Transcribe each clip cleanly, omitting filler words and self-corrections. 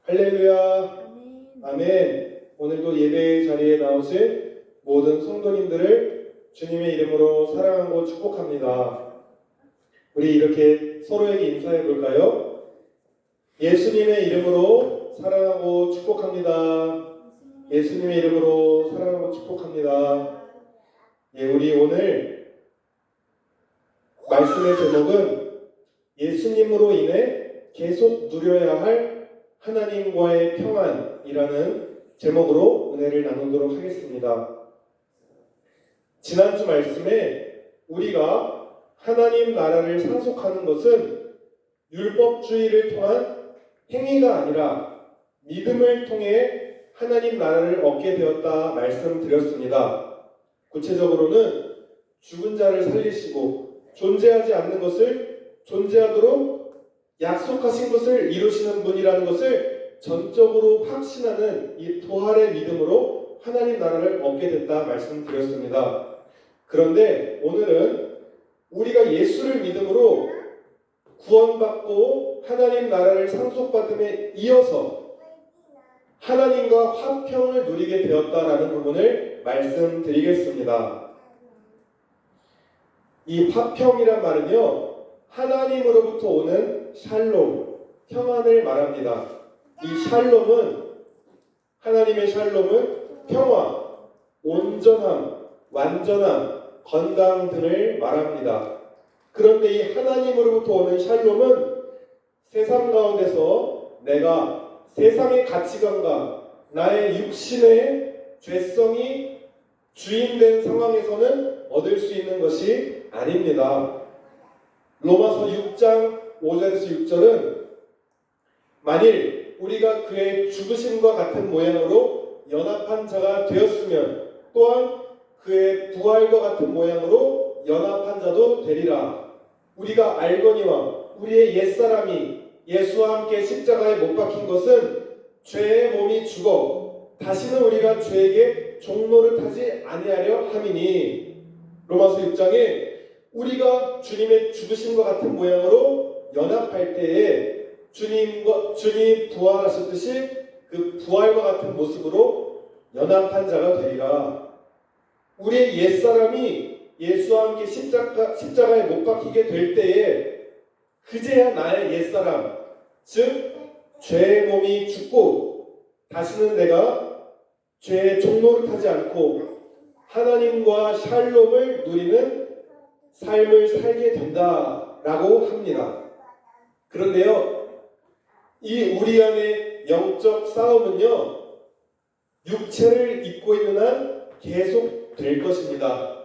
할렐루야. 아멘. 오늘도 예배 자리에 나오신 모든 성도님들을 주님의 이름으로 사랑하고 축복합니다. 우리 이렇게 서로에게 인사해 볼까요? 예수님의 이름으로 사랑하고 축복합니다. 예수님의 이름으로 사랑하고 축복합니다. 예, 우리 오늘 말씀의 제목은 예수님으로 인해 계속 누려야 할 하나님과의 평안이라는 제목으로 은혜를 나누도록 하겠습니다. 지난주 말씀에 우리가 하나님 나라를 상속하는 것은 율법주의를 통한 행위가 아니라 믿음을 통해 하나님 나라를 얻게 되었다 말씀드렸습니다. 구체적으로는 죽은 자를 살리시고 존재하지 않는 것을 존재하도록 약속하신 것을 이루시는 분이라는 것을 전적으로 확신하는 이 부활의 믿음으로 하나님 나라를 얻게 됐다 말씀드렸습니다. 그런데 오늘은 우리가 예수를 믿음으로 구원받고 하나님 나라를 상속받음에 이어서 하나님과 화평을 누리게 되었다라는 부분을 말씀드리겠습니다. 이 화평이란 말은요, 하나님으로부터 오는 샬롬, 평안을 말합니다. 이 샬롬은, 하나님의 샬롬은 평화, 온전함, 완전함, 건강 등을 말합니다. 그런데 이 하나님으로부터 오는 샬롬은 세상 가운데서 내가 세상의 가치관과 나의 육신의 죄성이 주인된 상황에서는 얻을 수 있는 것이 아닙니다. 로마서 6장 5절에서 6절은 만일 우리가 그의 죽으심과 같은 모양으로 연합한 자가 되었으면 또한 그의 부활과 같은 모양으로 연합한 자도 되리라. 우리가 알거니와 우리의 옛사람이 예수와 함께 십자가에 못 박힌 것은 죄의 몸이 죽어 다시는 우리가 죄에게 종노릇하지 아니하려 함이니. 로마서 6장에 우리가 주님의 죽으심과 같은 모양으로 연합할 때에 주님 부활하셨듯이 그 부활과 같은 모습으로 연합한 자가 되리라. 우리의 옛사람이 예수와 함께 십자가에 못 박히게 될 때에 그제야 나의 옛사람, 즉 죄의 몸이 죽고 다시는 내가 죄의 종노릇하지 않고 하나님과 샬롬을 누리는 삶을 살게 된다라고 합니다. 그런데요, 이 우리 안의 영적 싸움은요, 육체를 입고 있는 한 계속 될 것입니다.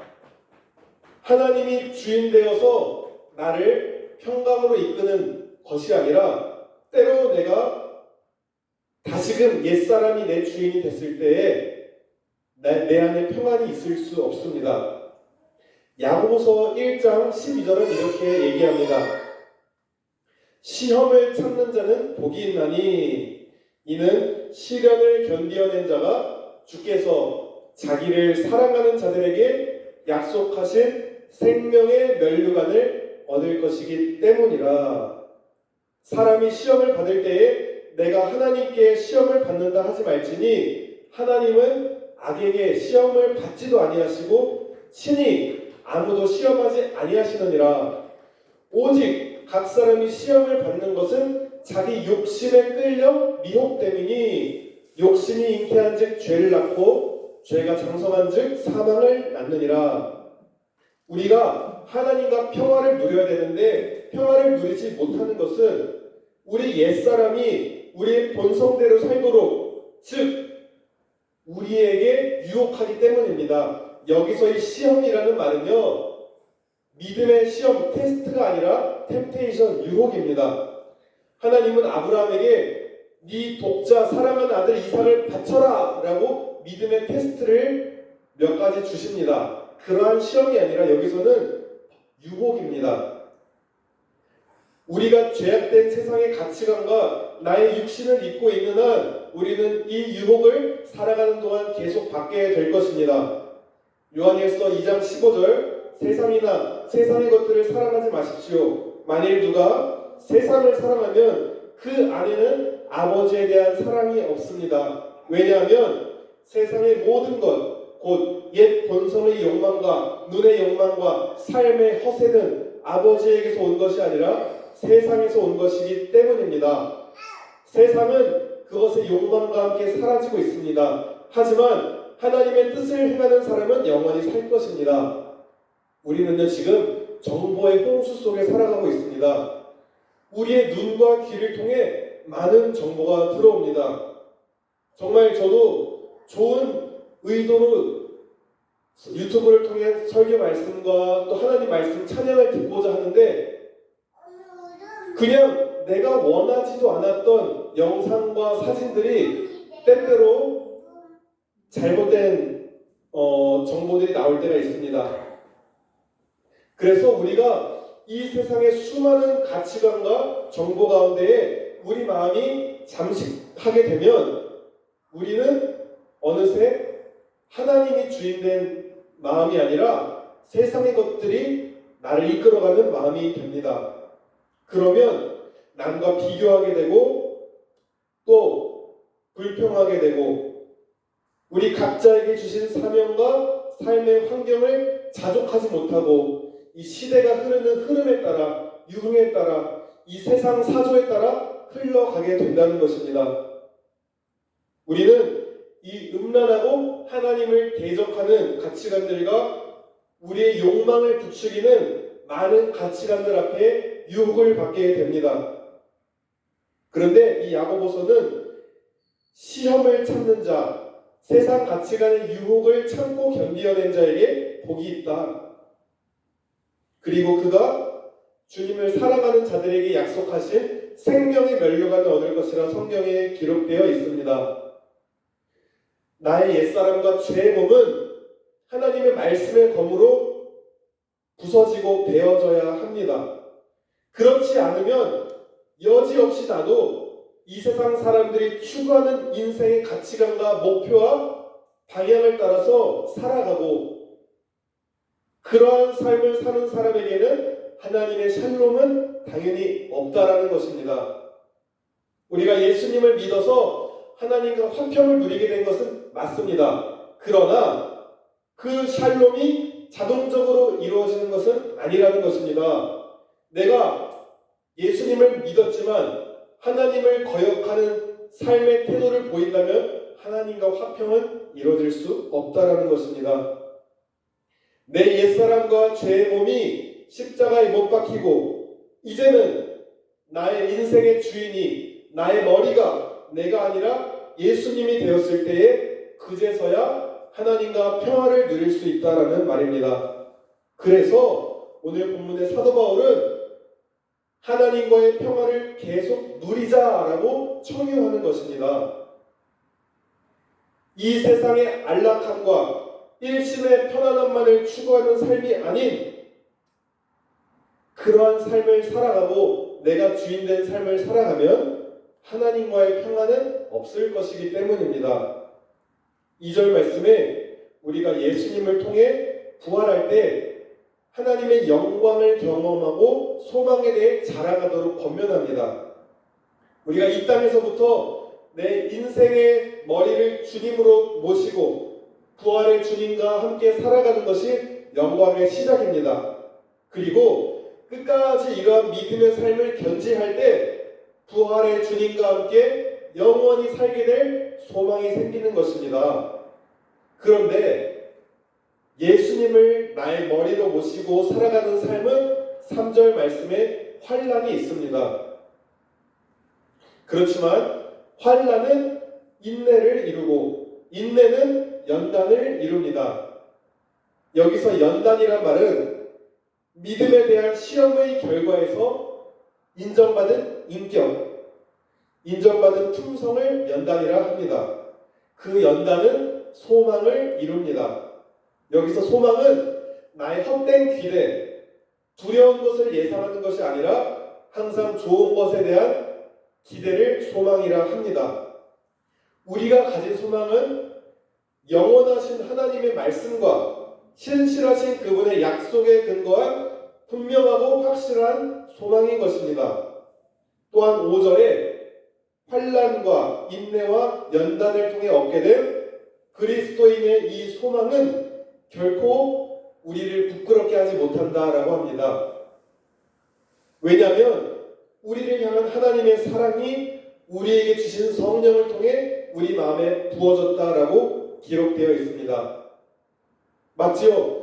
하나님이 주인 되어서 나를 평강으로 이끄는 것이 아니라 때로 내가 다시금 옛사람이 내 주인이 됐을 때에 내 안에 평안이 있을 수 없습니다. 야고보서 1장 12절은 이렇게 얘기합니다. 시험을 참는 자는 복이 있나니 이는 시련을 견디어낸 자가 주께서 자기를 사랑하는 자들에게 약속하신 생명의 면류관을 얻을 것이기 때문이라. 사람이 시험을 받을 때에 내가 하나님께 시험을 받는다 하지 말지니 하나님은 악에게 시험을 받지도 아니하시고 친히 아무도 시험하지 아니하시느니라. 오직 각 사람이 시험을 받는 것은 자기 욕심에 끌려 미혹됨이니 욕심이 잉태한즉 죄를 낳고 죄가 장성한즉 사망을 낳느니라. 우리가 하나님과 평화를 누려야 되는데 평화를 누리지 못하는 것은 우리 옛사람이 우리의 본성대로 살도록, 즉 우리에게 유혹하기 때문입니다. 여기서의 시험이라는 말은요, 믿음의 시험, 테스트가 아니라 템테이션, 유혹입니다. 하나님은 아브라함에게 네 독자 사랑하는 아들 이삭을 바쳐라 라고 믿음의 테스트를 몇 가지 주십니다. 그러한 시험이 아니라 여기서는 유혹입니다. 우리가 죄악된 세상의 가치관과 나의 육신을 입고 있는 한 우리는 이 유혹을 살아가는 동안 계속 받게 될 것입니다. 요한일서 2장 15절 세상의 것들을 사랑하지 마십시오. 만일 누가 세상을 사랑하면 그 안에는 아버지에 대한 사랑이 없습니다. 왜냐하면 세상의 모든 것, 곧 옛 본성의 욕망과 눈의 욕망과 삶의 허세는 아버지에게서 온 것이 아니라 세상에서 온 것이기 때문입니다. 세상은 그것의 욕망과 함께 사라지고 있습니다. 하지만 하나님의 뜻을 행하는 사람은 영원히 살 것입니다. 우리는요 지금 정보의 홍수 속에 살아가고 있습니다. 우리의 눈과 귀를 통해 많은 정보가 들어옵니다. 정말 저도 좋은 의도로 유튜브를 통해 설교 말씀과 또 하나님 말씀 찬양을 듣고자 하는데 그냥 내가 원하지도 않았던 영상과 사진들이 때때로 잘못된 정보들이 나올 때가 있습니다. 그래서 우리가 이 세상의 수많은 가치관과 정보 가운데에 우리 마음이 잠식하게 되면 우리는 어느새 하나님이 주인된 마음이 아니라 세상의 것들이 나를 이끌어가는 마음이 됩니다. 그러면 남과 비교하게 되고 또 불평하게 되고 우리 각자에게 주신 사명과 삶의 환경을 자족하지 못하고 이 시대가 흐르는 흐름에 따라 유흥에 따라 이 세상 사조에 따라 흘러가게 된다는 것입니다. 우리는 이 음란하고 하나님을 대적하는 가치관들과 우리의 욕망을 부추기는 많은 가치관들 앞에 유혹을 받게 됩니다. 그런데 이 야고보서는 시험을 참는 자, 세상 가치관의 유혹을 참고 견디어낸 자에게 복이 있다. 그리고 그가 주님을 사랑하는 자들에게 약속하신 생명의 면류관을 얻을 것이라 성경에 기록되어 있습니다. 나의 옛사람과 죄의 몸은 하나님의 말씀의 검으로 부서지고 베어져야 합니다. 그렇지 않으면 여지없이 나도 이 세상 사람들이 추구하는 인생의 가치관과 목표와 방향을 따라서 살아가고 그러한 삶을 사는 사람에게는 하나님의 샬롬은 당연히 없다라는 것입니다. 우리가 예수님을 믿어서 하나님과 화평을 누리게 된 것은 맞습니다. 그러나 그 샬롬이 자동적으로 이루어지는 것은 아니라는 것입니다. 내가 예수님을 믿었지만 하나님을 거역하는 삶의 태도를 보인다면 하나님과 화평은 이루어질 수 없다라는 것입니다. 내 옛사람과 죄의 몸이 십자가에 못 박히고 이제는 나의 인생의 주인이 나의 머리가 내가 아니라 예수님이 되었을 때에 그제서야 하나님과 평화를 누릴 수 있다라는 말입니다. 그래서 오늘 본문의 사도 바울은 하나님과의 평화를 계속 누리자라고 청유하는 것입니다. 이 세상의 안락함과 일심의 편안함만을 추구하는 삶이 아닌 그러한 삶을 살아가고 내가 주인된 삶을 살아가면 하나님과의 평화는 없을 것이기 때문입니다. 2절 말씀에 우리가 예수님을 통해 부활할 때 하나님의 영광을 경험하고 소망에 대해 자랑하도록 권면합니다. 우리가 이 땅에서부터 내 인생의 머리를 주님으로 모시고 부활의 주님과 함께 살아가는 것이 영광의 시작입니다. 그리고 끝까지 이러한 믿음의 삶을 견지할 때 부활의 주님과 함께 영원히 살게 될 소망이 생기는 것입니다. 그런데 예수님을 나의 머리로 모시고 살아가는 삶은 3절 말씀에 환난이 있습니다. 그렇지만 환난은 인내를 이루고 인내는 연단을 이룹니다. 여기서 연단이란 말은 믿음에 대한 시험의 결과에서 인정받은 인격, 인정받은 품성을 연단이라 합니다. 그 연단은 소망을 이룹니다. 여기서 소망은 나의 헛된 기대, 두려운 것을 예상하는 것이 아니라 항상 좋은 것에 대한 기대를 소망이라 합니다. 우리가 가진 소망은 영원하신 하나님의 말씀과 신실하신 그분의 약속에 근거한 분명하고 확실한 소망인 것입니다. 또한 5절에 환난과 인내와 연단을 통해 얻게 된 그리스도인의 이 소망은 결코 우리를 부끄럽게 하지 못한다라고 합니다. 왜냐하면 우리를 향한 하나님의 사랑이 우리에게 주신 성령을 통해 우리 마음에 부어졌다라고 기록되어 있습니다. 맞지요?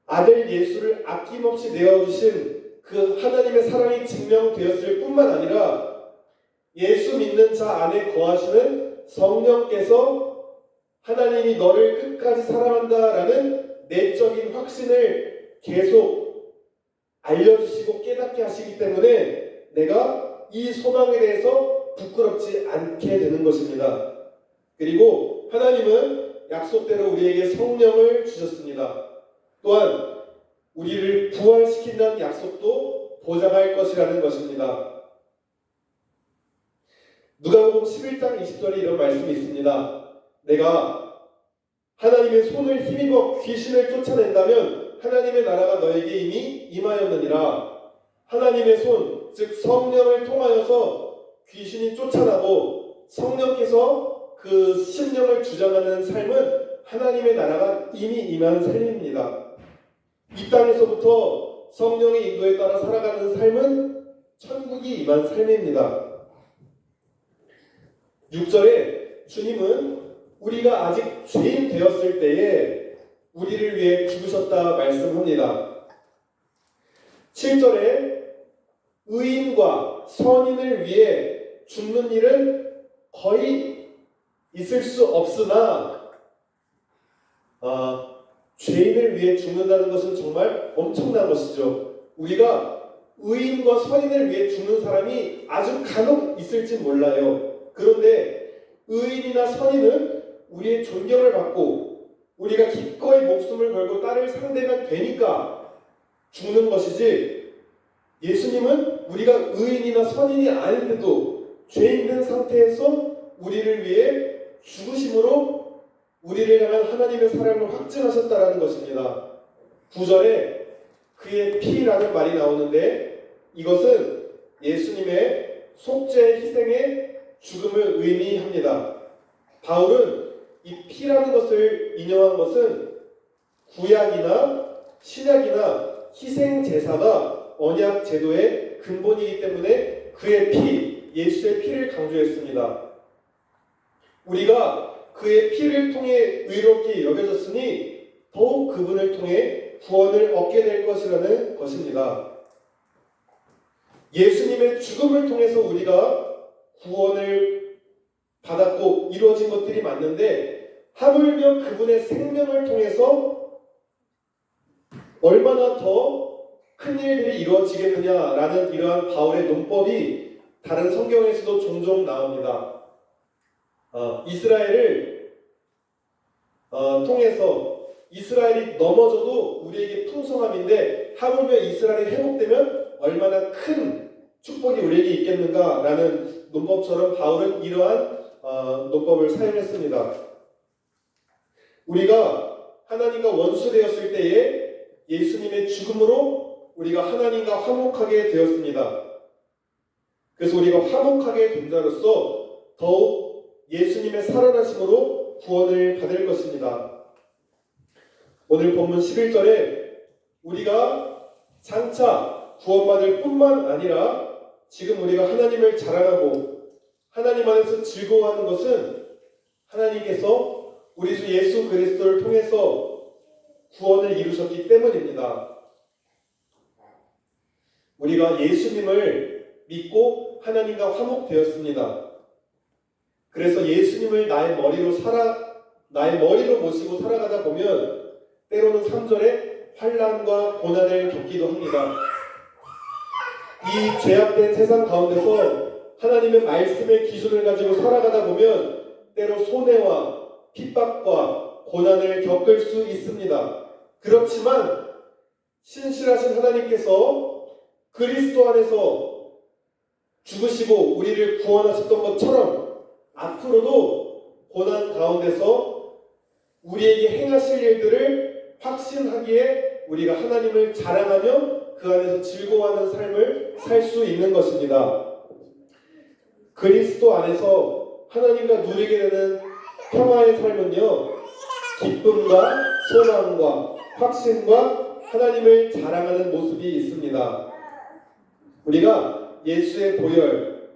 아들 예수를 아낌없이 내어주신 그 하나님의 사랑이 증명되었을 뿐만 아니라 예수 믿는 자 안에 거하시는 성령께서 하나님이 너를 끝까지 사랑한다라는 내적인 확신을 계속 알려주시고 깨닫게 하시기 때문에 내가 이 소망에 대해서 부끄럽지 않게 되는 것입니다. 그리고 하나님은 약속대로 우리에게 성령을 주셨습니다. 또한 우리를 부활시킨다는 약속도 보장할 것이라는 것입니다. 누가복음 11장 20절에 이런 말씀이 있습니다. 내가 하나님의 손을 힘입어 귀신을 쫓아낸다면 하나님의 나라가 너에게 이미 임하였느니라. 하나님의 손, 즉 성령을 통하여서 귀신이 쫓아나고 성령께서 그 심령을 주장하는 삶은 하나님의 나라가 이미 임한 삶입니다. 이 땅에서부터 성령의 인도에 따라 살아가는 삶은 천국이 임한 삶입니다. 6절에 주님은 우리가 아직 죄인 되었을 때에 우리를 위해 죽으셨다 말씀합니다. 7절에 의인과 선인을 위해 죽는 일은 거의 있을 수 없으나 죄인을 위해 죽는다는 것은 정말 엄청난 것이죠. 우리가 의인과 선인을 위해 죽는 사람이 아주 간혹 있을지 몰라요. 그런데 의인이나 선인은 우리의 존경을 받고 우리가 기꺼이 목숨을 걸고 따를 상대가 되니까 죽는 것이지, 예수님은 우리가 의인이나 선인이 아닌데도 죄 있는 상태에서 우리를 위해 죽으심으로 우리를 향한 하나님의 사랑을 확증하셨다라는 것입니다. 9절에 그의 피라는 말이 나오는데 이것은 예수님의 속죄 희생의 죽음을 의미합니다. 바울은 이 피라는 것을 인용한 것은 구약이나 신약이나 희생 제사가 언약 제도의 근본이기 때문에 그의 피, 예수의 피를 강조했습니다. 우리가 그의 피를 통해 의롭게 여겨졌으니 더욱 그분을 통해 구원을 얻게 될 것이라는 것입니다. 예수님의 죽음을 통해서 우리가 구원을 받았고 이루어진 것들이 맞는데, 하물며 그분의 생명을 통해서 얼마나 더 큰 일들이 이루어지겠느냐라는 이러한 바울의 논법이 다른 성경에서도 종종 나옵니다. 이스라엘을 통해서 이스라엘이 넘어져도 우리에게 풍성함인데 하물며 이스라엘이 회복되면 얼마나 큰 축복이 우리에게 있겠는가라는 논법처럼 바울은 이러한 논법을 사용했습니다. 우리가 하나님과 원수되었을 때에 예수님의 죽음으로 우리가 하나님과 화목하게 되었습니다. 그래서 우리가 화목하게 된 자로서 더욱 예수님의 살아나심으로 구원을 받을 것입니다. 오늘 본문 11절에 우리가 장차 구원받을 뿐만 아니라 지금 우리가 하나님을 자랑하고 하나님 안에서 즐거워하는 것은 하나님께서 우리 주 예수 그리스도를 통해서 구원을 이루셨기 때문입니다. 우리가 예수님을 믿고 하나님과 화목되었습니다. 그래서 예수님을 나의 머리로 모시고 살아가다 보면 때로는 3절에 환난과 고난을 겪기도 합니다. 이 죄악된 세상 가운데서 하나님의 말씀의 기준을 가지고 살아가다 보면 때로 손해와 핍박과 고난을 겪을 수 있습니다. 그렇지만 신실하신 하나님께서 그리스도 안에서 죽으시고 우리를 구원하셨던 것처럼 앞으로도 고난 가운데서 우리에게 행하실 일들을 확신하기에 우리가 하나님을 자랑하며 그 안에서 즐거워하는 삶을 살 수 있는 것입니다. 그리스도 안에서 하나님과 누리게 되는 평화의 삶은요, 기쁨과 소망과 확신과 하나님을 자랑하는 모습이 있습니다. 우리가 예수의 보혈,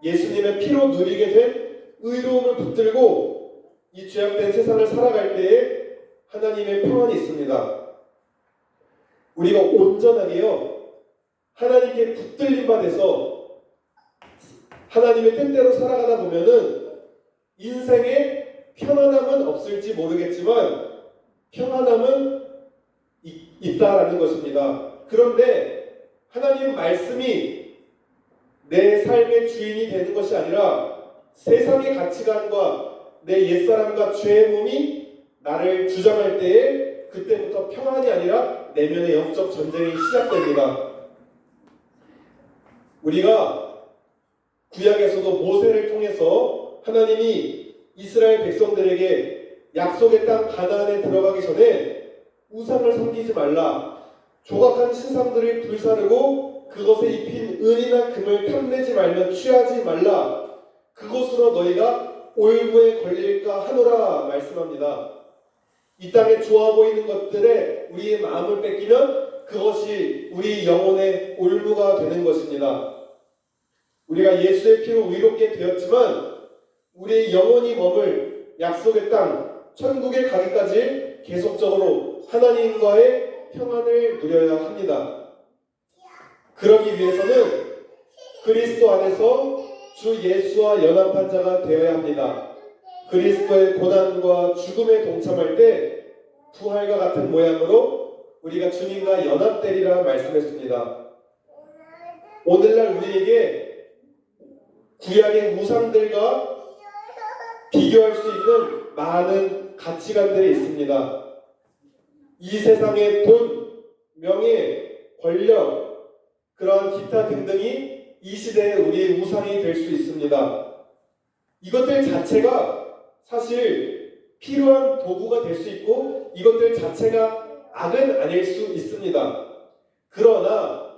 예수님의 피로 누리게 된 의로움을 붙들고 이 죄악된 세상을 살아갈 때에 하나님의 평안이 있습니다. 우리가 온전하게요, 하나님께 붙들림 받아서 하나님의 뜻대로 살아가다 보면은 인생에 편안함은 없을지 모르겠지만 평안함은 있다라는 것입니다. 그런데 하나님 말씀이 내 삶의 주인이 되는 것이 아니라 세상의 가치관과 내 옛사람과 죄의 몸이 나를 주장할 때에 그때부터 평안이 아니라 내면의 영적 전쟁이 시작됩니다. 우리가 구약에서도 모세를 통해서 하나님이 이스라엘 백성들에게 약속의 땅 가나안에 들어가기 전에 우상을 섬기지 말라, 조각한 신상들을 불사르고 그것에 입힌 은이나 금을 탐내지 말며 취하지 말라, 그것으로 너희가 올무에 걸릴까 하노라 말씀합니다. 이 땅에 좋아 보이는 것들에 우리의 마음을 뺏기면 그것이 우리 영혼의 올무가 되는 것입니다. 우리가 예수의 피로 의롭게 되었지만 우리의 영혼이 머물 약속의 땅, 천국에 가기까지 계속적으로 하나님과의 평안을 누려야 합니다. 그러기 위해서는 그리스도 안에서 주 예수와 연합한 자가 되어야 합니다. 그리스도의 고난과 죽음에 동참할 때 부활과 같은 모양으로 우리가 주님과 연합되리라 말씀했습니다. 오늘날 우리에게 구약의 우상들과 비교할 수 있는 많은 가치관들이 있습니다. 이 세상의 돈, 명예, 권력, 그러한 기타 등등이 이 시대의 우리의 우상이 될 수 있습니다. 이것들 자체가 사실 필요한 도구가 될 수 있고 이것들 자체가 악은 아닐 수 있습니다. 그러나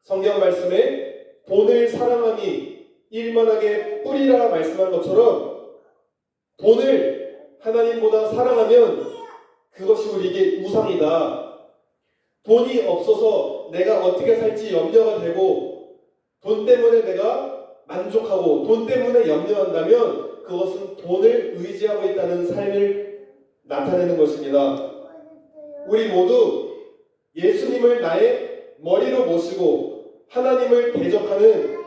성경 말씀에 돈을 사랑함이 일만하게 뿌리라 말씀한 것처럼 돈을 하나님보다 사랑하면 그것이 우리에게 우상이다. 돈이 없어서 내가 어떻게 살지 염려가 되고 돈 때문에 내가 만족하고 돈 때문에 염려한다면 그것은 돈을 의지하고 있다는 삶을 나타내는 것입니다. 우리 모두 예수님을 나의 머리로 모시고 하나님을 대적하는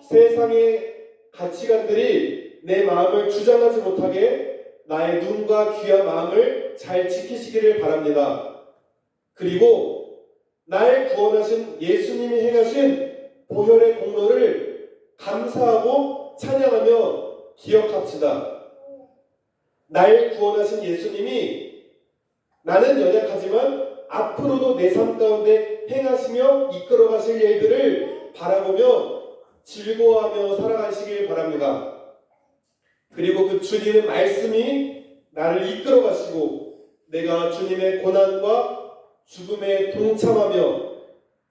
세상의 가치관들이 내 마음을 주장하지 못하게 나의 눈과 귀와 마음을 잘 지키시기를 바랍니다. 그리고 날 구원하신 예수님이 행하신 보혈의 공로를 감사하고 찬양하며 기억합시다. 날 구원하신 예수님이 나는 연약하지만 앞으로도 내 삶 가운데 행하시며 이끌어 가실 일들을 바라보며 즐거워하며 살아가시길 바랍니다. 그리고 그 주님의 말씀이 나를 이끌어 가시고 내가 주님의 고난과 죽음에 동참하며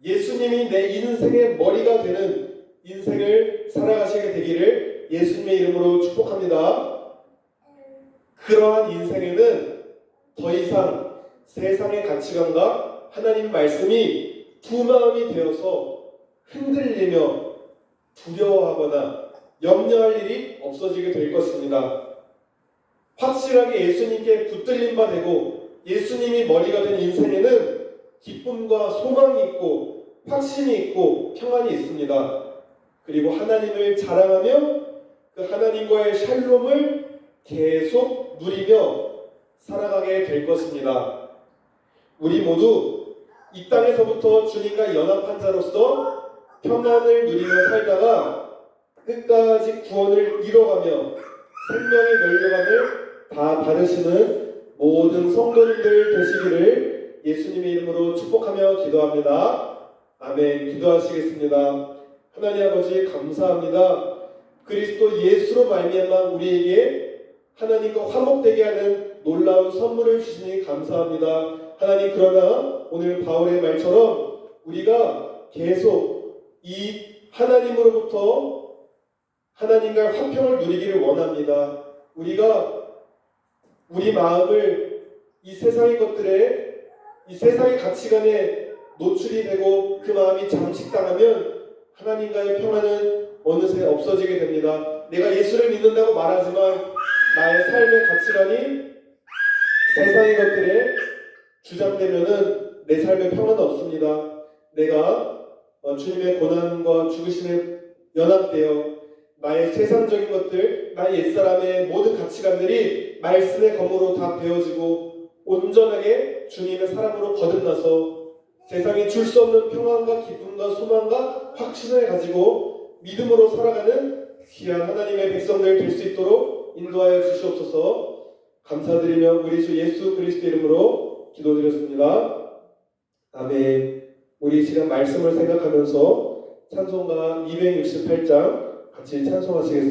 예수님이 내 인생의 머리가 되는 인생을 살아가시게 되기를 예수님의 이름으로 축복합니다. 그러한 인생에는 더 이상 세상의 가치관과 하나님 말씀이 두 마음이 되어서 흔들리며 두려워하거나 염려할 일이 없어지게 될 것입니다. 확실하게 예수님께 붙들림 바 되고 예수님이 머리가 된 인생에는 기쁨과 소망이 있고 확신이 있고 평안이 있습니다. 그리고 하나님을 자랑하며 그 하나님과의 샬롬을 계속 누리며 살아가게 될 것입니다. 우리 모두 이 땅에서부터 주님과 연합한 자로서 평안을 누리며 살다가 끝까지 구원을 이뤄가며 생명의 면류관을 다 받으시는 모든 성도님들 되시기를 예수님의 이름으로 축복하며 기도합니다. 아멘. 기도하시겠습니다. 하나님 아버지 감사합니다. 그리스도 예수로 말미암아 우리에게 하나님과 화목되게 하는 놀라운 선물을 주시니 감사합니다. 하나님, 그러나 오늘 바울의 말처럼 우리가 계속 이 하나님으로부터 하나님과 화평을 누리기를 원합니다. 우리가 우리 마음을 이 세상의 것들에, 이 세상의 가치관에 노출이 되고 그 마음이 잠식당하면 하나님과의 평화는 어느새 없어지게 됩니다. 내가 예수를 믿는다고 말하지만 나의 삶의 가치관이 세상의 것들에 주장되면은 내 삶의 평화는 없습니다. 내가 주님의 고난과 죽으심에 연합되어 나의 세상적인 것들, 나의 옛사람의 모든 가치관들이 말씀의 검으로 다 베어지고 온전하게 주님의 사랑으로 거듭나서 세상에 줄 수 없는 평안과 기쁨과 소망과 확신을 가지고 믿음으로 살아가는 귀한 하나님의 백성들 될 수 있도록 인도하여 주시옵소서. 감사드리며 우리 주 예수 그리스도 이름으로 기도드렸습니다. 아멘. 우리 지금 말씀을 생각하면서 찬송가 268장 같이 찬송하시겠습니다.